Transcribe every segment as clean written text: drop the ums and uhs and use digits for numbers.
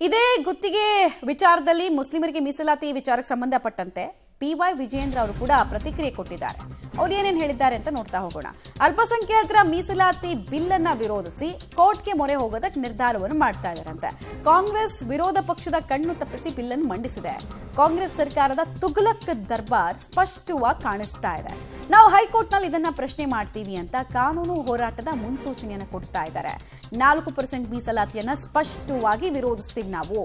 ಇದೇ ಗುತ್ತಿಗೆ ವಿಚಾರದಲ್ಲಿ ಮುಸ್ಲಿಮರಿಗೆ ಮೀಸಲಾತಿ ವಿಚಾರಕ್ಕೆ ಸಂಬಂಧಪಟ್ಟಂತೆ PY ವಿಜಯೇಂದ್ರ ಅವರು ಕೂಡ ಪ್ರತಿಕ್ರಿಯೆ ಕೊಟ್ಟಿದ್ದಾರೆ. ಅವರು ಏನೇನು ಹೇಳಿದ್ದಾರೆ ಅಂತ ನೋಡ್ತಾ ಹೋಗೋಣ. ಅಲ್ಪಸಂಖ್ಯಾತರ ಮೀಸಲಾತಿ ಬಿಲ್ ಅನ್ನ ವಿರೋಧಿಸಿ ಕೋರ್ಟ್ಗೆ ಮೊರೆ ಹೋಗೋದಕ್ಕೆ ನಿರ್ಧಾರವನ್ನು ಮಾಡ್ತಾ ಇದ್ದಾರಂತೆ. ಕಾಂಗ್ರೆಸ್ ವಿರೋಧ ಪಕ್ಷದ ಕಣ್ಣು ತಪ್ಪಿಸಿ ಬಿಲ್ ಅನ್ನು ಮಂಡಿಸಿದೆ. ಕಾಂಗ್ರೆಸ್ ಸರ್ಕಾರದ ತುಘಲಕ್ ದರ್ಬಾರ್ ಸ್ಪಷ್ಟವಾಗಿ ಕಾಣಿಸ್ತಾ ಇದೆ. ನಾವು ಹೈಕೋರ್ಟ್ನಲ್ಲಿ ಇದನ್ನ ಪ್ರಶ್ನೆ ಮಾಡ್ತೀವಿ ಅಂತ ಕಾನೂನು ಹೋರಾಟದ ಮುನ್ಸೂಚನೆಯನ್ನು ಕೊಡ್ತಾ ಇದ್ದಾರೆ. 4% ಮೀಸಲಾತಿಯನ್ನ ಸ್ಪಷ್ಟವಾಗಿ ವಿರೋಧಿಸ್ತೀವಿ ನಾವು.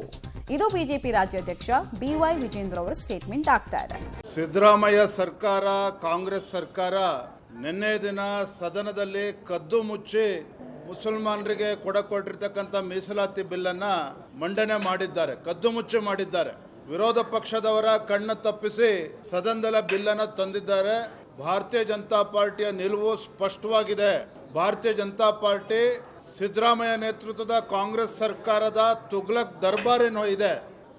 ಇದು ಬಿಜೆಪಿ ರಾಜ್ಯಾಧ್ಯಕ್ಷ BY ವಿಜೇಂದ್ರ ಅವರ ಸ್ಟೇಟ್ಮೆಂಟ್ ಆಗ್ತಾ ಇದೆ. ಸಿದ್ದರಾಮಯ್ಯ ಸರ್ಕಾರ, ಕಾಂಗ್ರೆಸ್ ಸರ್ಕಾರ ನಿನ್ನೆ ದಿನ ಸದನದಲ್ಲಿ ಕದ್ದು ಮುಚ್ಚಿ ಮುಸಲ್ಮಾನರಿಗೆ ಕೊಟ್ಟಿರ್ತಕ್ಕಂಥ ಮೀಸಲಾತಿ ಬಿಲ್ ಅನ್ನ ಮಂಡನೆ ಮಾಡಿದ್ದಾರೆ, ಕದ್ದು ಮುಚ್ಚಿ ಮಾಡಿದ್ದಾರೆ. ವಿರೋಧ ಪಕ್ಷದವರ ಕಣ್ಣು ತಪ್ಪಿಸಿ ಸದನದ ಬಿಲ್ ಅನ್ನು ತಂದಿದ್ದಾರೆ. ಭಾರತೀಯ ಜನತಾ ಪಾರ್ಟಿಯ ನಿಲುವು ಸ್ಪಷ್ಟವಾಗಿದೆ. ಭಾರತೀಯ ಜನತಾ ಪಾರ್ಟಿ ಸಿದ್ದರಾಮಯ್ಯ ನೇತೃತ್ವದ ಕಾಂಗ್ರೆಸ್ ಸರ್ಕಾರದ ತುಘಲಕ್ ದರ್ಬಾರ್ ಏನೋ ಇದೆ,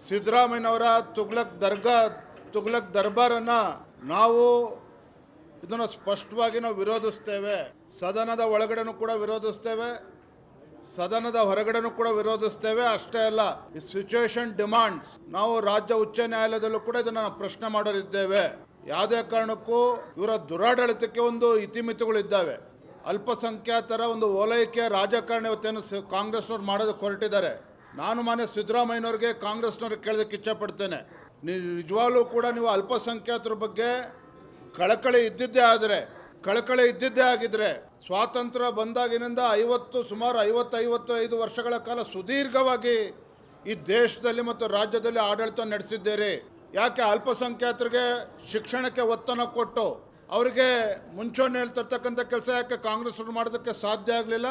ಸಿದ್ದರಾಮಯ್ಯನವರ ತುಘಲಕ್ ದರ್ಬಾರನ್ನ ನಾವು ಇದನ್ನು ಸ್ಪಷ್ಟವಾಗಿ ನಾವು ವಿರೋಧಿಸ್ತೇವೆ. ಸದನದ ಒಳಗಡೆನೂ ಕೂಡ ವಿರೋಧಿಸ್ತೇವೆ, ಸದನದ ಹೊರಗಡೆನೂ ಕೂಡ ವಿರೋಧಿಸ್ತೇವೆ. ಅಷ್ಟೇ ಅಲ್ಲ, ಈ ಸಿಚುವೇಶನ್ ಡಿಮಾಂಡ್ಸ್ ನಾವು ರಾಜ್ಯ ಉಚ್ಚ ನ್ಯಾಯಾಲಯದಲ್ಲೂ ಕೂಡ ಇದನ್ನು ಪ್ರಶ್ನೆ ಮಾಡೋರಿದ್ದೇವೆ. ಯಾವುದೇ ಕಾರಣಕ್ಕೂ ಇವರ ದುರಾಡಳಿತಕ್ಕೆ ಒಂದು ಇತಿಮಿತಿಗಳಿದ್ದಾವೆ. ಅಲ್ಪಸಂಖ್ಯಾತರ ಒಂದು ಓಲೈಕೆ ರಾಜಕಾರಣ ಇವತ್ತೇನು ಕಾಂಗ್ರೆಸ್ನವ್ರು ಮಾಡೋದಕ್ಕೆ ಹೊರಟಿದ್ದಾರೆ. ನಾನು ಮಾನ್ಯ ಸಿದ್ದರಾಮಯ್ಯನವ್ರಿಗೆ ಕಾಂಗ್ರೆಸ್ನವ್ರಿಗೆ ಕೇಳೋದಕ್ಕೆ ಇಚ್ಛಪಡ್ತೇನೆ, ನಿಜವಾಗ್ಲೂ ಕೂಡ ನೀವು ಅಲ್ಪಸಂಖ್ಯಾತರ ಬಗ್ಗೆ ಕಳಕಳಿ ಇದ್ದಿದ್ದೇ ಆಗಿದ್ರೆ ಸ್ವಾತಂತ್ರ್ಯ ಬಂದಾಗಿನಿಂದ ಸುಮಾರು 50-55 ವರ್ಷಗಳ ಕಾಲ ಸುದೀರ್ಘವಾಗಿ ಈ ದೇಶದಲ್ಲಿ ಮತ್ತು ರಾಜ್ಯದಲ್ಲಿ ಆಡಳಿತ ನಡೆಸಿದ್ದೀರಿ. ಯಾಕೆ ಅಲ್ಪಸಂಖ್ಯಾತರಿಗೆ ಶಿಕ್ಷಣಕ್ಕೆ ಒತ್ತನ್ನು ಕೊಟ್ಟು ಅವರಿಗೆ ಮುಂಚೂಣಿಯಲ್ಲಿ ತರ್ತಕ್ಕಂಥ ಕೆಲಸ ಯಾಕೆ ಕಾಂಗ್ರೆಸ್ ಮಾಡೋದಕ್ಕೆ ಸಾಧ್ಯ ಆಗಲಿಲ್ಲ?